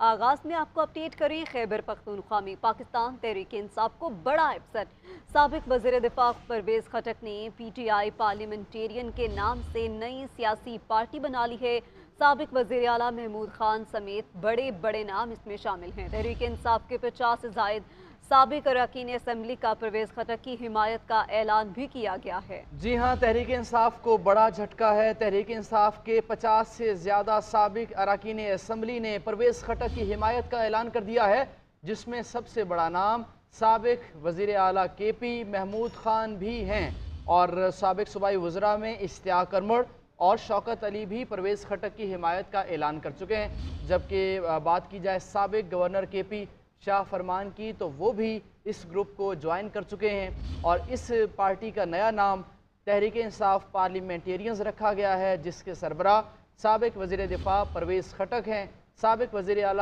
आगाज में आपको अपडेट करें। खैबर पख्तूनख्वा में पाकिस्तान तहरीक इंसाफ को बड़ा अपसेट। साबिक वज़ीर दिफा परवेज खटक ने PTI पार्लियामेंटेरियन के नाम से नई सियासी पार्टी बना ली है। साबिक वज़ीर आला महमूद खान समेत बड़े बड़े नाम इसमें शामिल हैं। तहरीक इंसाफ के 50 से जायद साबिक अरकान असम्बली का परवेज खटक की हिमायत का ऐलान भी किया गया है। जी हाँ, तहरीक इंसाफ को बड़ा झटका है। तहरीक इंसाफ के 50 से ज़्यादा साबिक अरकान असम्बली ने परवेज खटक की हिमायत का ऐलान कर दिया है, जिसमें सबसे बड़ा नाम साबिक वज़ीर आला KP महमूद खान भी हैं और साबिक सूबाई वज़रा में इश्तियाक अरमड़ और शौकत अली भी परवेज खटक की हिमायत का ऐलान कर चुके हैं। जबकि बात की जाए साबिक गवर्नर KP शाह फरमान की, तो वो भी इस ग्रुप को ज्वाइन कर चुके हैं और इस पार्टी का नया नाम तहरीक इंसाफ पार्लियामेंटेरियंस रखा गया है, जिसके सरबराह साबिक वज़ीर दिफा परवेज खटक हैं। साबिक वज़ीर आला